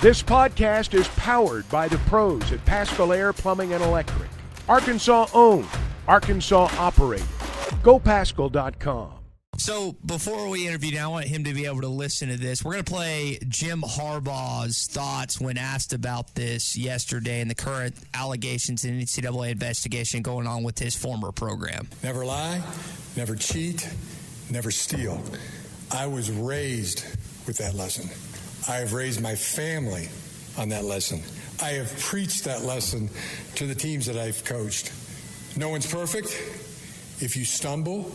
This podcast is powered by the pros at Paschal Air Plumbing and Electric. Arkansas owned, Arkansas operated. GoPaschal.com. So before we interview now, I want him to be able to listen to this. We're going to play Jim Harbaugh's thoughts when asked about this yesterday and the current allegations in NCAA investigation going on with his former program. Never lie, never cheat, never steal. I was raised with that lesson. I have raised my family on that lesson. I have preached that lesson to the teams that I've coached. No one's perfect. If you stumble,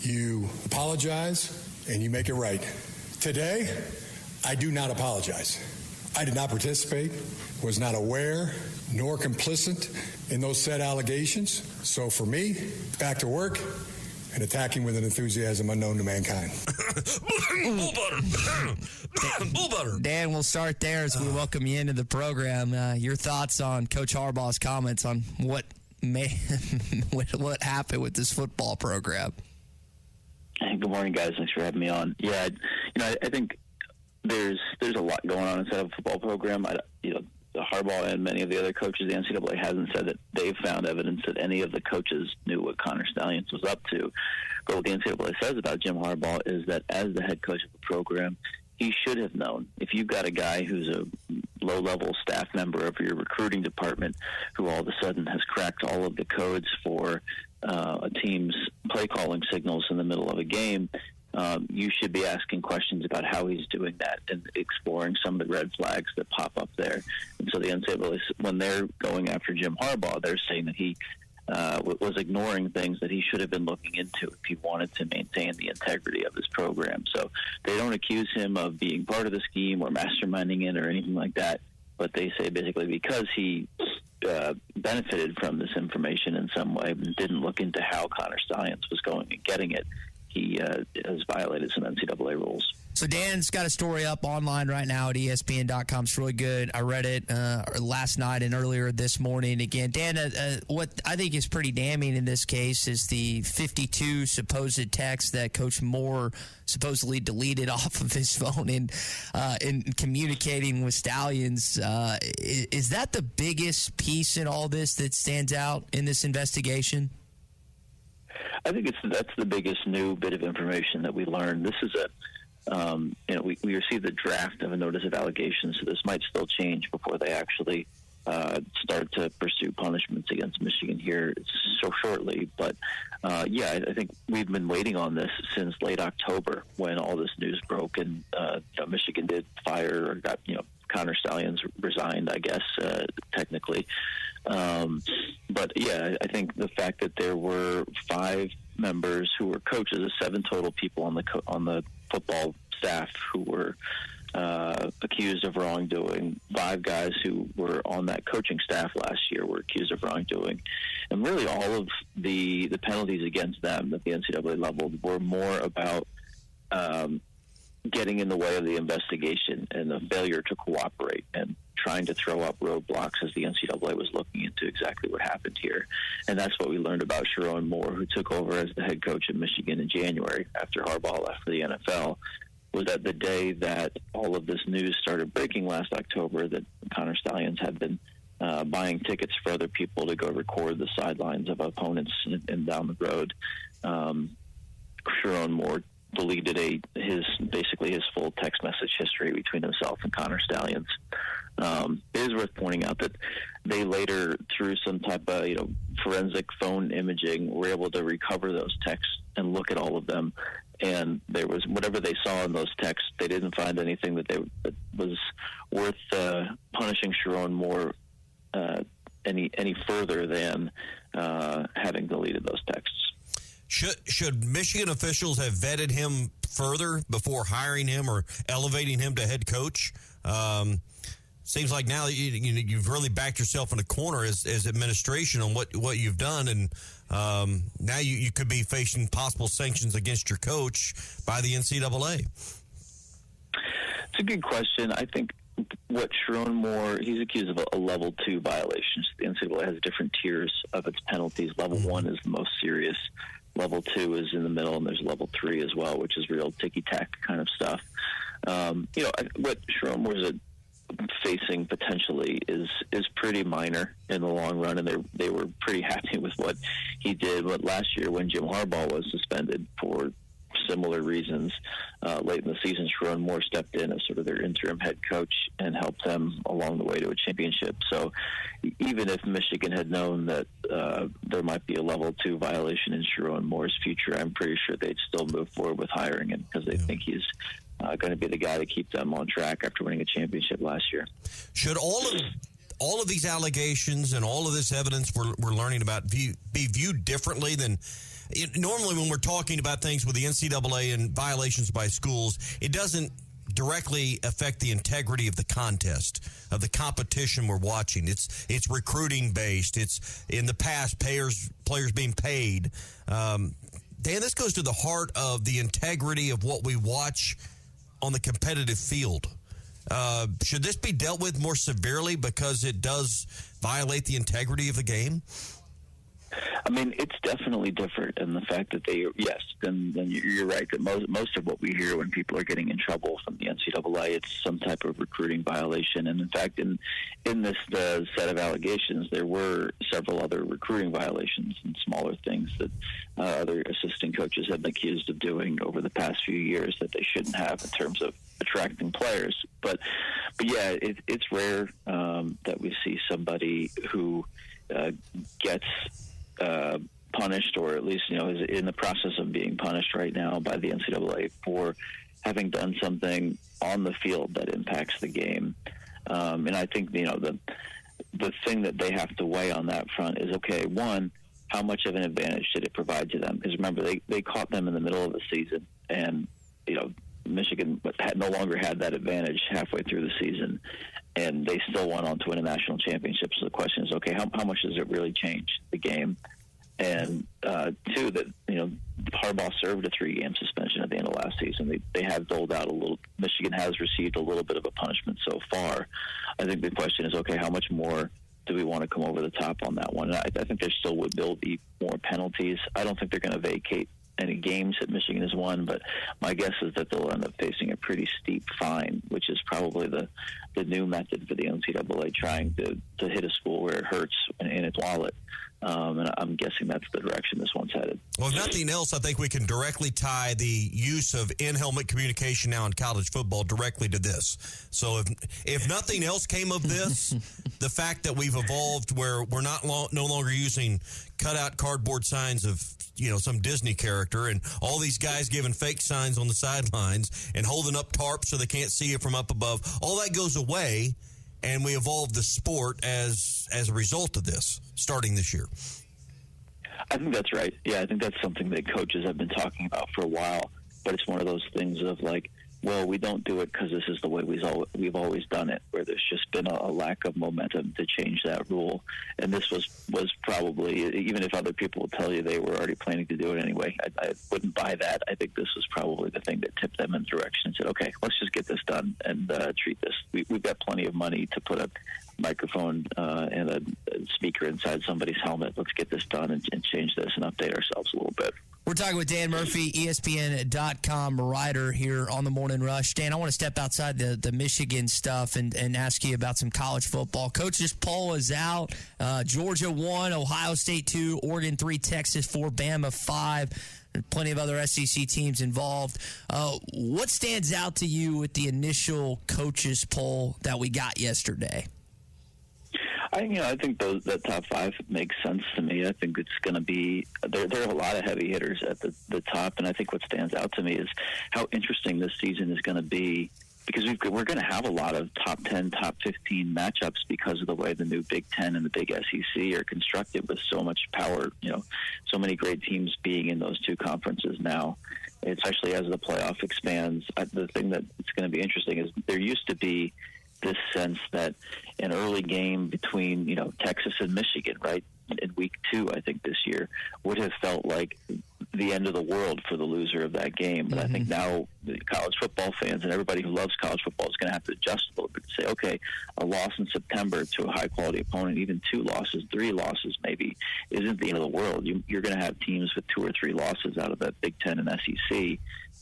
you apologize, and you make it right. Today, I do not apologize. I did not participate, was not aware, nor complicit in those said allegations. So for me, back to work and attacking with an enthusiasm unknown to mankind. Bull butter. Dan, we'll start there as we welcome you into the program. Your thoughts on Coach Harbaugh's comments on what happened with this football program? Hey, good morning, guys. Thanks for having me on. Yeah, I think there's a lot going on inside of a football program. Harbaugh and many of the other coaches, the NCAA hasn't said that they've found evidence that any of the coaches knew what Connor Stalions was up to. But what the NCAA says about Jim Harbaugh is that as the head coach of the program, he should have known. If you've got a guy who's a low-level staff member of your recruiting department who all of a sudden has cracked all of the codes for a team's play-calling signals in the middle of a game, you should be asking questions about how he's doing that and exploring some of the red flags that pop up there. And so the NCAA, when they're going after Jim Harbaugh, they're saying that he was ignoring things that he should have been looking into if he wanted to maintain the integrity of his program. So they don't accuse him of being part of the scheme or masterminding it or anything like that, but they say basically because he benefited from this information in some way and didn't look into how Connor Stalions was going and getting it, he has violated some NCAA rules. So Dan's got a story up online right now at ESPN.com. It's really good. I read it last night and earlier this morning. Again, Dan, what I think is pretty damning in this case is the 52 supposed texts that Coach Moore supposedly deleted off of his phone in communicating with Stalions. Is that the biggest piece in all this that stands out in this investigation? I think that's the biggest new bit of information that we learned. This is we received the draft of a notice of allegations, so this might still change before they actually start to pursue punishments against Michigan here so shortly. But I think we've been waiting on this since late October when all this news broke and Michigan did fire or got Connor Stalions resigned, I guess technically. But I think the fact that there were 5 members who were coaches, 7 total people on the football staff who were accused of wrongdoing, 5 guys who were on that coaching staff last year were accused of wrongdoing, and really all of the penalties against them that the NCAA leveled were more about getting in the way of the investigation and the failure to cooperate and trying to throw up roadblocks as the NCAA was looking into exactly what happened here. And that's what we learned about Sherrone Moore, who took over as the head coach at Michigan in January after Harbaugh left for the NFL, was that the day that all of this news started breaking last October that Connor Stalions had been buying tickets for other people to go record the sidelines of opponents and down the road. Sherrone Moore deleted his full text message history between himself and Connor Stalions. It is worth pointing out that they later, through some type of forensic phone imaging, were able to recover those texts and look at all of them. And there was whatever they saw in those texts, they didn't find anything that was worth punishing Sherrone Moore any further than having deleted those texts. Should Michigan officials have vetted him further before hiring him or elevating him to head coach? Seems like now you've really backed yourself in a corner as administration on what you've done, and now you could be facing possible sanctions against your coach by the NCAA. It's a good question. I think what Sherrone Moore, he's accused of a level 2 violation. The NCAA has different tiers of its penalties. Level 1 is the most serious. Level 2 is in the middle, and there's level 3 as well, which is real ticky-tack kind of stuff. What Sherrone Moore is facing potentially is pretty minor in the long run, and they were pretty happy with what he did. But last year, when Jim Harbaugh was suspended for similar reasons, late in the season, Sherrone Moore stepped in as sort of their interim head coach and helped them along the way to a championship. So even if Michigan had known that there might be a level 2 violation in Sherrone Moore's future, I'm pretty sure they'd still move forward with hiring him because they think he's going to be the guy to keep them on track after winning a championship last year. Should all of these allegations and all of this evidence we're learning about be viewed differently than normally when we're talking about things with the NCAA and violations by schools? It doesn't directly affect the integrity of the contest, of the competition we're watching. It's recruiting based. It's in the past players being paid. Dan, this goes to the heart of the integrity of what we watch on the competitive field. Should this be dealt with more severely because it does violate the integrity of the game? I mean, it's definitely different in the fact that then you're right that most of what we hear when people are getting in trouble from the NCAA, it's some type of recruiting violation. And in fact, in this set of allegations, there were several other recruiting violations and smaller things that other assistant coaches have been accused of doing over the past few years that they shouldn't have in terms of attracting players. But yeah, it's rare that we see somebody who gets punished, or at least is in the process of being punished right now by the NCAA for having done something on the field that impacts the game. And I think the thing that they have to weigh on that front is, okay, one, how much of an advantage did it provide to them? Because remember, they caught them in the middle of the season, and Michigan no longer had that advantage halfway through the season, and they still went on to win a national championship. So the question is, okay, how much does it really change the game? And two, that Harbaugh served a 3-game suspension at the end of last season. They have doled out a little. Michigan has received a little bit of a punishment so far. I think the question is, okay, how much more do we want to come over the top on that one? And I think there still will be more penalties. I don't think they're going to vacate any games that Michigan has won, but my guess is that they'll end up facing a pretty steep fine, which is probably the new method for the NCAA, trying to hit a school where it hurts in its wallet. And I'm guessing that's the direction this one's headed. Well, if nothing else, I think we can directly tie the use of in-helmet communication now in college football directly to this. So if nothing else came of this, the fact that we've evolved where we're no longer using cutout cardboard signs of some Disney character, and all these guys giving fake signs on the sidelines and holding up tarps so they can't see it from up above, all that goes away, and we evolve the sport as a result of this, starting this year. I think that's right. Yeah, I think that's something that coaches have been talking about for a while, but it's one of those things of like, well, we don't do it because this is the way we've always done it, where there's just been a lack of momentum to change that rule. And this was probably, even if other people will tell you they were already planning to do it anyway, I wouldn't buy that. I think this was probably the thing that tipped them in the direction and said, okay, let's just get this done and treat this. We've got plenty of money to put a microphone and a speaker inside somebody's helmet. Let's get this done and change this and update ourselves a little bit. We're talking with Dan Murphy, ESPN.com writer here on the Morning Rush. Dan, I want to step outside the Michigan stuff and ask you about some college football. Coaches poll is out. Georgia 1, Ohio State 2, Oregon 3, Texas 4, Bama 5. Plenty of other SEC teams involved. What stands out to you with the initial coaches poll that we got yesterday? I think that top 5 makes sense to me. I think it's going to be there are a lot of heavy hitters at the top, and I think what stands out to me is how interesting this season is going to be, because we're going to have a lot of top 10, top 15 matchups because of the way the new Big Ten and the Big SEC are constructed, with so much power, so many great teams being in those two conferences now, especially as the playoff expands. The thing that's going to be interesting is there used to be this sense that an early game between, Texas and Michigan, right, in week 2, I think this year, would have felt like the end of the world for the loser of that game. But I think now the college football fans and everybody who loves college football is going to have to adjust a little bit to say, okay, a loss in September to a high-quality opponent, even 2 losses, 3 losses maybe, isn't the end of the world. You're going to have teams with 2 or 3 losses out of that Big Ten and SEC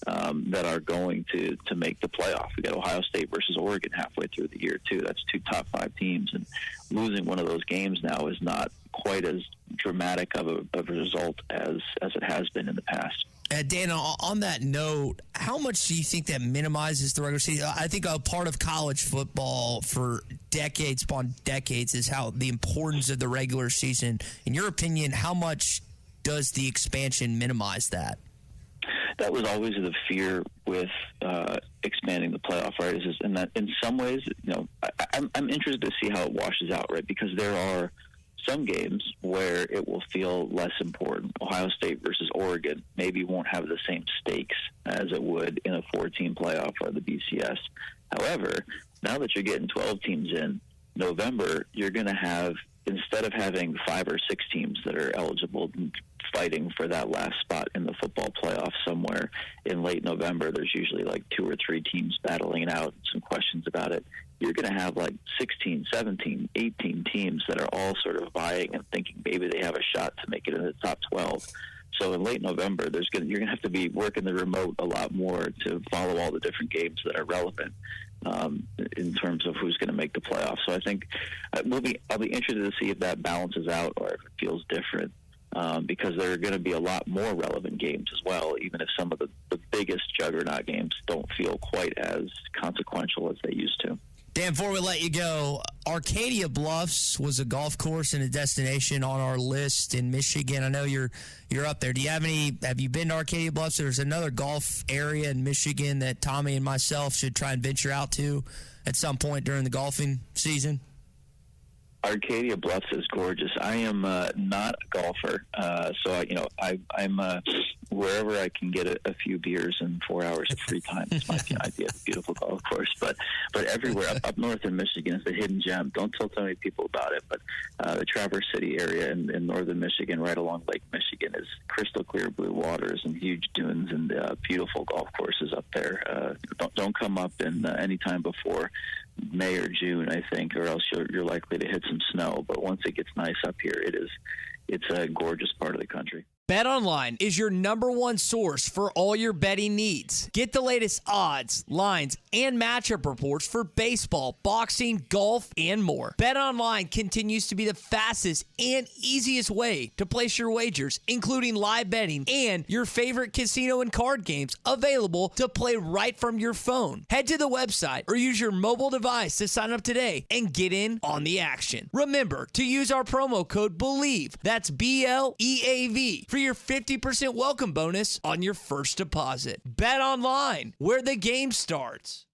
that are going to make the playoff. We got Ohio State versus Oregon halfway through the year, too. That's 2 top 5 teams, and losing one of those games now is not quite as dramatic of a result as it has been in the past. Dan, on that note, how much do you think that minimizes the regular season? I think a part of college football for decades upon decades is how the importance of the regular season. In your opinion, how much does the expansion minimize that? That was always the fear with expanding the playoff, right? And that in some ways, I'm interested to see how it washes out, right? Because there are some games where it will feel less important. Ohio State versus Oregon maybe won't have the same stakes as it would in a 4-team playoff or the BCS. However, now that you're getting 12 teams in November, you're going to have, instead of having 5 or 6 teams that are eligible fighting for that last spot in the football playoff somewhere in late November, there's usually like 2 or 3 teams battling it out, some questions about it. You're going to have like 16, 17, 18 teams that are all sort of vying and thinking maybe they have a shot to make it in the top 12. So in late November, you're going to have to be working the remote a lot more to follow all the different games that are relevant in terms of who's going to make the playoffs. So I think I'll be interested to see if that balances out or if it feels different. Because there are going to be a lot more relevant games as well, even if some of the biggest juggernaut games don't feel quite as consequential as they used to. Dan, before we let you go, Arcadia Bluffs was a golf course and a destination on our list in Michigan. I know you're up there. Have you been to Arcadia Bluffs? There's another golf area in Michigan that Tommy and myself should try and venture out to at some point during the golfing season. Arcadia Bluffs is gorgeous. I am not a golfer, so I'm wherever I can get a few beers and 4 hours of free time. This might be an idea of a beautiful golf course, but everywhere up north in Michigan is a hidden gem. Don't tell too many people about it, but the Traverse City area in northern Michigan, right along Lake Michigan, is crystal clear blue waters and huge dunes and beautiful golf courses up there. Don't come up in any time before May or June, I think, or else you're likely to hit some snow. But once it gets nice up here, it's a gorgeous part of the country. BetOnline is your #1 source for all your betting needs. Get the latest odds, lines, and matchup reports for baseball, boxing, golf, and more. BetOnline continues to be the fastest and easiest way to place your wagers, including live betting and your favorite casino and card games available to play right from your phone. Head to the website or use your mobile device to sign up today and get in on the action. Remember to use our promo code BELIEVE, that's BLEAV, for your 50% welcome bonus on your first deposit. Bet online, where the game starts.